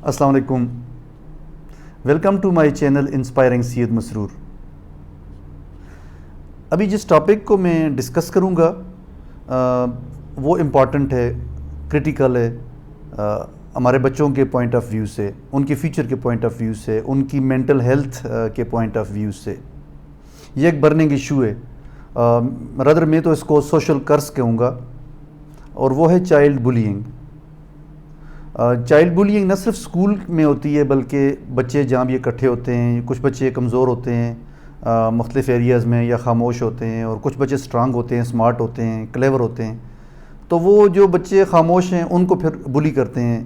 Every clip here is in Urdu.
السلام علیکم. Welcome to my channel inspiring Syed Masroor. ابھی جس ٹاپک کو میں ڈسکس کروں گا وہ امپورٹنٹ ہے، کرٹیکل ہے ہمارے بچوں کے پوائنٹ آف ویو سے، ان کے فیوچر کے پوائنٹ آف ویو سے، ان کی مینٹل ہیلتھ کے پوائنٹ آف ویو سے. یہ ایک برننگ ایشو ہے. رادر میں تو اس کو سوشل کرس کہوں گا، اور وہ ہے چائلڈ بولینگ. چائلڈ بولینگ نہ صرف اسکول میں ہوتی ہے بلکہ بچے جہاں بھی اکٹھے ہوتے ہیں. کچھ بچے کمزور ہوتے ہیں مختلف ایریاز میں یا خاموش ہوتے ہیں، اور کچھ بچے اسٹرانگ ہوتے ہیں، اسمارٹ ہوتے ہیں، کلیور ہوتے ہیں. تو وہ جو بچے خاموش ہیں ان کو پھر بلی کرتے ہیں.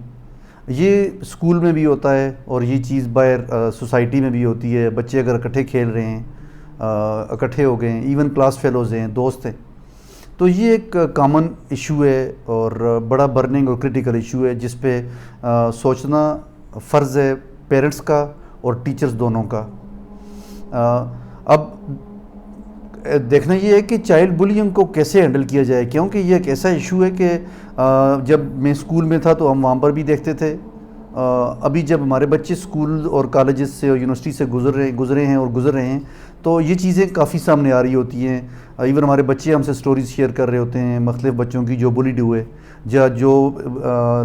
یہ اسکول میں بھی ہوتا ہے اور یہ چیز باہر سوسائٹی میں بھی ہوتی ہے. بچے اگر اکٹھے کھیل رہے ہیں، اکٹھے ہو گئے ہیں، ایون کلاس فیلوز ہیں، دوست ہیں، تو یہ ایک کامن ایشو ہے اور بڑا برننگ اور کرٹیکل ایشو ہے جس پہ سوچنا فرض ہے پیرنٹس کا اور ٹیچرز دونوں کا. اب دیکھنا یہ ہے کہ چائلڈ بولینگ کو کیسے ہینڈل کیا جائے، کیونکہ یہ ایک ایسا ایشو ہے کہ جب میں اسکول میں تھا تو ہم وہاں پر بھی دیکھتے تھے. ابھی جب ہمارے بچے اسکول اور کالجز سے اور یونیورسٹی سے گزرے ہیں اور گزر رہے ہیں تو یہ چیزیں کافی سامنے آ رہی ہوتی ہیں. ایون ہمارے بچے ہم سے سٹوریز شیئر کر رہے ہوتے ہیں مختلف بچوں کی جو بلیڈ ہوئے، یا جو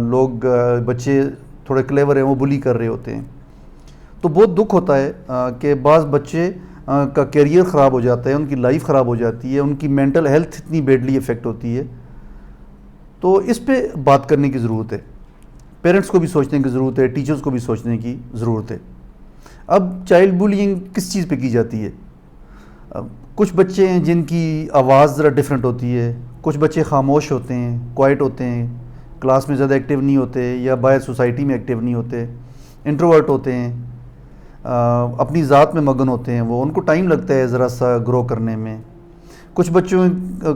لوگ بچے تھوڑے کلیور ہیں وہ بلی کر رہے ہوتے ہیں. تو بہت دکھ ہوتا ہے کہ بعض بچے کا کیریئر خراب ہو جاتا ہے، ان کی لائف خراب ہو جاتی ہے، ان کی مینٹل ہیلتھ اتنی بیڈلی افیکٹ ہوتی ہے. تو اس پہ بات کرنے کی ضرورت ہے. پیرنٹس کو بھی سوچنے کی ضرورت ہے، ٹیچرز کو بھی سوچنے کی ضرورت ہے. اب چائلڈ بولینگ کس چیز پہ کی جاتی ہے؟ کچھ بچے ہیں جن کی آواز ذرا ڈیفرنٹ ہوتی ہے، کچھ بچے خاموش ہوتے ہیں، کوائٹ ہوتے ہیں، کلاس میں زیادہ ایکٹیو نہیں ہوتے یا باہر سوسائٹی میں ایکٹیو نہیں ہوتے، انٹروورٹ ہوتے ہیں، اپنی ذات میں مگن ہوتے ہیں. وہ ان کو ٹائم لگتا ہے ذرا سا گرو کرنے میں. کچھ بچوں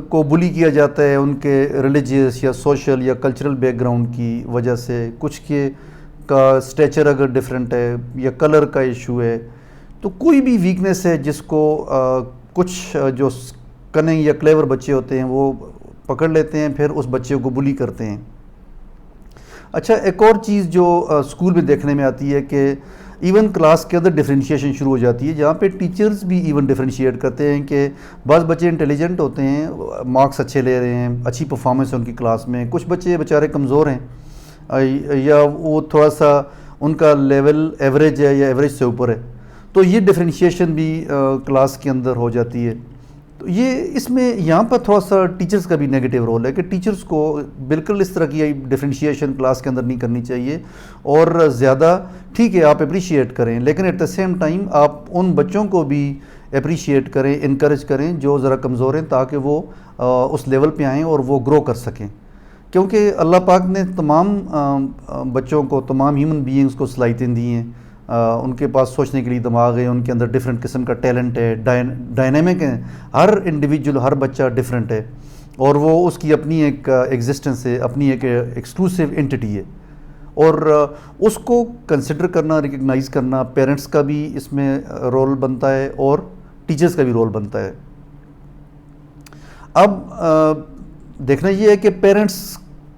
کو بلی کیا جاتا ہے ان کے ریلیجیس یا سوشل یا کلچرل بیک گراؤنڈ کی وجہ سے. کچھ کا اسٹیچر اگر ڈیفرنٹ ہے یا کلر کا ایشو ہے، تو کوئی بھی ویکنیس ہے جس کو کچھ جو کننگ یا کلیور بچے ہوتے ہیں وہ پکڑ لیتے ہیں، پھر اس بچے کو بلی کرتے ہیں. اچھا، ایک اور چیز جو اسکول میں دیکھنے میں آتی ہے کہ ایون کلاس کے اندر ڈفرینشیشن شروع ہو جاتی ہے، جہاں پہ ٹیچرز بھی ایون ڈفرینشیٹ کرتے ہیں کہ بعض بچے انٹیلیجنٹ ہوتے ہیں، مارکس اچھے لے رہے ہیں، اچھی پرفارمنس ہے ان کی کلاس میں. کچھ بچے بیچارے کمزور ہیں یا وہ تھوڑا سا ان کا لیول ایوریج ہے یا ایوریج سے اوپر ہے. تو یہ ڈفرینشیشن بھی کلاس کے اندر ہو جاتی ہے. تو یہ اس میں یہاں پر تھوڑا سا ٹیچرز کا بھی نیگیٹو رول ہے کہ ٹیچرز کو بالکل اس طرح کی ڈفرینشیشن کلاس کے اندر نہیں کرنی چاہیے. اور زیادہ ٹھیک ہے آپ اپریشیٹ کریں، لیکن ایٹ دا سیم ٹائم آپ ان بچوں کو بھی اپریشیٹ کریں، انکریج کریں جو ذرا کمزور ہیں، تاکہ وہ اس لیول پہ آئیں اور وہ گرو کر سکیں. کیونکہ اللہ پاک نے تمام بچوں کو، تمام ہیومن بینگز کو صلاحیتیں دی ہیں. ان کے پاس سوچنے کے لیے دماغ ہے، ان کے اندر ڈفرینٹ قسم کا ٹیلنٹ ہے، ڈائنامک ہے. ہر انڈیویجول، ہر بچہ ڈفرینٹ ہے اور وہ اس کی اپنی ایک ایگزسٹنس ہے، اپنی ایک ایکسکلوسیو انٹیٹی ہے. اور اس کو کنسیڈر کرنا، ریکگنائز کرنا پیرنٹس کا بھی اس میں رول بنتا ہے اور ٹیچرز کا بھی رول بنتا ہے. اب دیکھنا یہ ہے کہ پیرنٹس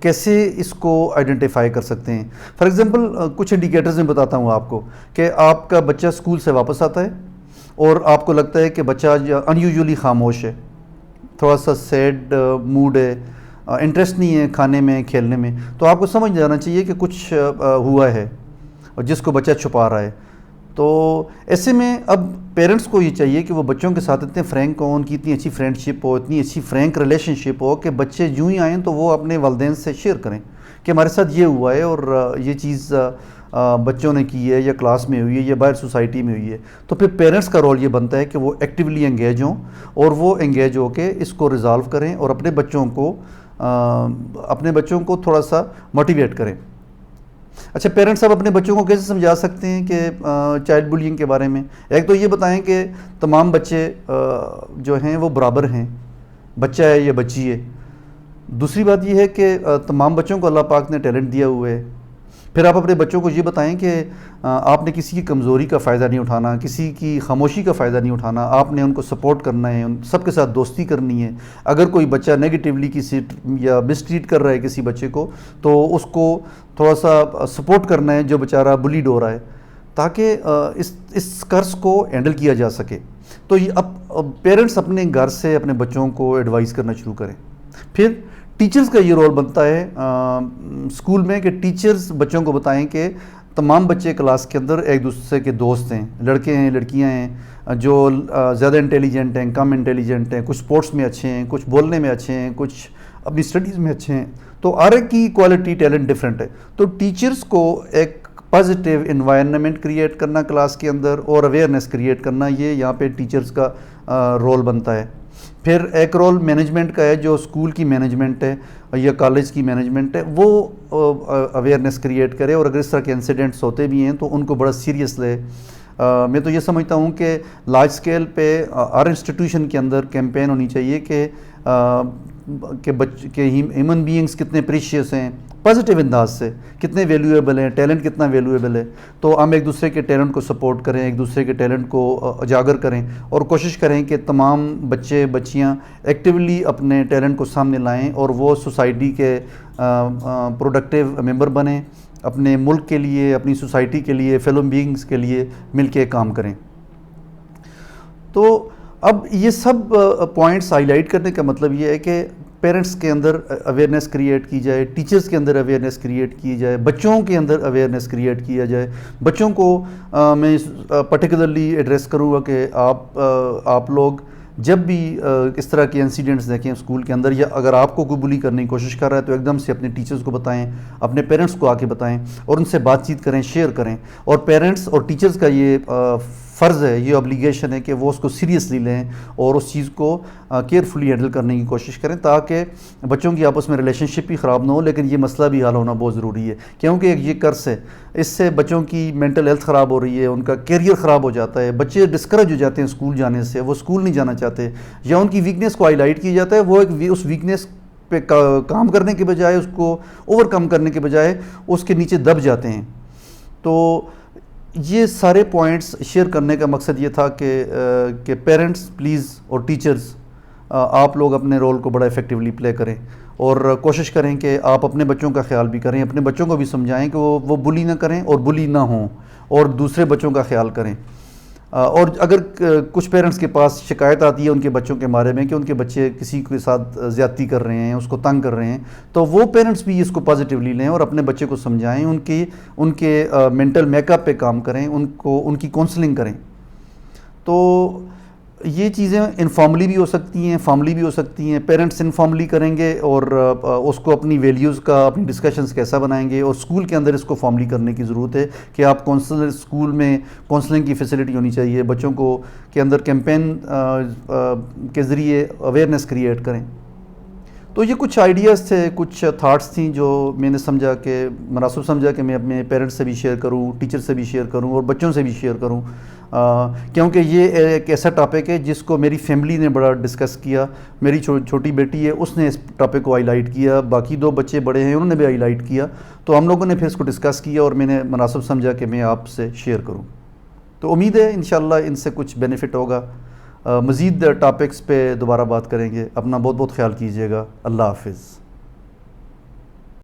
کیسے اس کو آئیڈینٹیفائی کر سکتے ہیں. فار ایگزامپل کچھ انڈیکیٹرز میں بتاتا ہوں آپ کو کہ آپ کا بچہ اسکول سے واپس آتا ہے اور آپ کو لگتا ہے کہ بچہ ان یوزولی خاموش ہے، تھوڑا سا سیڈ موڈ ہے، انٹرسٹ نہیں ہے کھانے میں، کھیلنے میں. تو آپ کو سمجھ جانا چاہیے کہ کچھ ہوا ہے اور جس کو بچہ چھپا رہا ہے. تو ایسے میں اب پیرنٹس کو یہ چاہیے کہ وہ بچوں کے ساتھ اتنے فرینک ہوں، ان کی اتنی اچھی فرینڈ شپ ہو، اتنی اچھی فرینک ریلیشن شپ ہو کہ بچے جو ہی آئیں تو وہ اپنے والدین سے شیئر کریں کہ ہمارے ساتھ یہ ہوا ہے اور یہ چیز بچوں نے کی ہے یا کلاس میں ہوئی ہے یا باہر سوسائٹی میں ہوئی ہے. تو پھر پیرنٹس کا رول یہ بنتا ہے کہ وہ ایکٹیولی انگیج ہوں اور وہ انگیج ہو کے اس کو ریزالو کریں اور اپنے بچوں کو تھوڑا سا موٹیویٹ کریں. اچھا، پیرنٹس اب اپنے بچوں کو کیسے سمجھا سکتے ہیں کہ چائلڈ بولینگ کے بارے میں؟ ایک تو یہ بتائیں کہ تمام بچے جو ہیں وہ برابر ہیں، بچہ ہے یا بچی ہے. دوسری بات یہ ہے کہ تمام بچوں کو اللہ پاک نے ٹیلنٹ دیا ہوا ہے. پھر آپ اپنے بچوں کو یہ بتائیں کہ آپ نے کسی کی کمزوری کا فائدہ نہیں اٹھانا، کسی کی خاموشی کا فائدہ نہیں اٹھانا، آپ نے ان کو سپورٹ کرنا ہے، ان سب کے ساتھ دوستی کرنی ہے۔ اگر کوئی بچہ نیگیٹیولی کسی یا مس ٹریٹ کر رہا ہے کسی بچے کو، تو اس کو تھوڑا سا سپورٹ کرنا ہے جو بیچارہ بلیڈ ہو رہا ہے، تاکہ اس قرض کو ہینڈل کیا جا سکے۔ تو یہ اب پیرنٹس اپنے گھر سے اپنے بچوں کو ایڈوائز کرنا شروع کریں۔ پھر ٹیچرز کا یہ رول بنتا ہے اسکول میں کہ ٹیچرز بچوں کو بتائیں کہ تمام بچے کلاس کے اندر ایک دوسرے کے دوست ہیں، لڑکے ہیں، لڑکیاں ہیں، جو زیادہ انٹیلیجنٹ ہیں، کم انٹیلیجنٹ ہیں، کچھ اسپورٹس میں اچھے ہیں، کچھ بولنے میں اچھے ہیں، کچھ اپنی اسٹڈیز میں اچھے ہیں، تو ہر ایک کی کوالٹی ٹیلنٹ ڈفرینٹ ہے۔ تو ٹیچرز کو ایک پازیٹیو انوائرنمنٹ کریٹ کرنا کلاس کے اندر اور اویئرنیس کریٹ کرنا، یہ یہاں پہ ٹیچرز کا رول بنتا ہے۔ پھر ایک رول مینجمنٹ کا ہے، جو اسکول کی مینجمنٹ ہے یا کالج کی مینجمنٹ ہے، وہ اویئرنیس کریٹ کرے، اور اگر اس طرح کے انسیڈنٹس ہوتے بھی ہیں تو ان کو بڑا سیریس لے۔ میں تو یہ سمجھتا ہوں کہ لارج اسکیل پہ ہر انسٹیٹیوشن کے اندر کیمپین ہونی چاہیے کہ ہیومن بینگز کتنے پریشیس ہیں، پازیٹیو انداز سے کتنے ویلیویبل ہیں، ٹیلنٹ کتنا ویلیویبل ہے، تو ہم ایک دوسرے کے ٹیلنٹ کو سپورٹ کریں، ایک دوسرے کے ٹیلنٹ کو اجاگر کریں، اور کوشش کریں کہ تمام بچے بچیاں ایکٹیولی اپنے ٹیلنٹ کو سامنے لائیں اور وہ سوسائٹی کے پروڈکٹیو ممبر بنیں، اپنے ملک کے لیے، اپنی سوسائٹی کے لیے، فیلو بینگز کے لیے مل کے کام کریں۔ تو اب یہ سب پوائنٹس ہائی لائٹ کرنے کا مطلب یہ ہے کہ پیرنٹس کے اندر اویئرنیس کریٹ کی جائے، ٹیچرز کے اندر اویئرنیس کریٹ کی جائے، بچوں کے اندر اویئرنیس کریٹ کیا جائے۔ بچوں کو میں پرٹیکولرلی ایڈریس کروں گا کہ آپ لوگ جب بھی اس طرح کے انسیڈنٹس دیکھیں اسکول کے اندر، یا اگر آپ کو کوئی بلی کرنے کی کوشش کر رہا ہے، تو ایک دم سے اپنے ٹیچرز کو بتائیں، اپنے پیرنٹس کو آ کے بتائیں، اور ان سے بات چیت کریں، شیئر کریں۔ اور پیرنٹس اور ٹیچرز کا یہ فرض ہے، یہ obligation ہے کہ وہ اس کو سیریسلی لیں اور اس چیز کو کیئرفلی ہینڈل کرنے کی کوشش کریں، تاکہ بچوں کی آپس میں ریلیشن شپ بھی خراب نہ ہو، لیکن یہ مسئلہ بھی حل ہونا بہت ضروری ہے، کیونکہ یہ قرض ہے، اس سے بچوں کی مینٹل ہیلتھ خراب ہو رہی ہے، ان کا کیریئر خراب ہو جاتا ہے، بچے ڈسکریج ہو جاتے ہیں اسکول جانے سے، وہ اسکول نہیں جانا چاہتے، یا ان کی ویکنیس کو ہائی لائٹ کیا جاتا ہے، وہ اس ویکنیس پہ کام کرنے کے بجائے، اس کو اوور کم کرنے کے بجائے اس کے نیچے دب جاتے ہیں۔ تو یہ سارے پوائنٹس شیئر کرنے کا مقصد یہ تھا کہ پیرنٹس پلیز اور ٹیچرز آپ لوگ اپنے رول کو بڑا ایفیکٹیولی پلے کریں، اور کوشش کریں کہ آپ اپنے بچوں کا خیال بھی کریں، اپنے بچوں کو بھی سمجھائیں کہ وہ بلی نہ کریں اور بلی نہ ہوں، اور دوسرے بچوں کا خیال کریں۔ اور اگر کچھ پیرنٹس کے پاس شکایت آتی ہے ان کے بچوں کے بارے میں کہ ان کے بچے کسی کے ساتھ زیادتی کر رہے ہیں، اس کو تنگ کر رہے ہیں، تو وہ پیرنٹس بھی اس کو پازیٹیولی لیں اور اپنے بچے کو سمجھائیں، ان کے مینٹل میک اپ پہ کام کریں، ان کی کونسلنگ کریں۔ تو یہ چیزیں انفارملی بھی ہو سکتی ہیں، فارملی بھی ہو سکتی ہیں۔ پیرنٹس انفارملی کریں گے اور اس کو اپنی ویلیوز کا، اپنی ڈسکشنز کیسا بنائیں گے، اور اسکول کے اندر اس کو فارملی کرنے کی ضرورت ہے کہ آپ کونسلر، اسکول میں کونسلنگ کی فیسلٹی ہونی چاہیے، بچوں کو کے اندر کیمپین کے ذریعے اویئرنیس کریٹ کریں۔ تو یہ کچھ آئیڈیاز تھے، کچھ تھاٹس تھیں جو میں نے سمجھا کہ مناسب سمجھا کہ میں اپنے پیرنٹس سے بھی شیئر کروں، ٹیچر سے بھی شیئر کروں، اور بچوں سے بھی شیئر کروں، کیونکہ یہ ایک ایسا ٹاپک ہے جس کو میری فیملی نے بڑا ڈسکس کیا۔ میری چھوٹی بیٹی ہے، اس نے اس ٹاپک کو ہائی لائٹ کیا، باقی 2 بچے بڑے ہیں، انہوں نے بھی ہائی لائٹ کیا، تو ہم لوگوں نے پھر اس کو ڈسکس کیا، اور میں نے مناسب سمجھا کہ میں آپ سے شیئر کروں۔ تو امید ہے انشاءاللہ ان سے کچھ بینیفٹ ہوگا۔ مزید ٹاپکس پہ دوبارہ بات کریں گے۔ اپنا بہت بہت خیال کیجیے گا۔ اللہ حافظ۔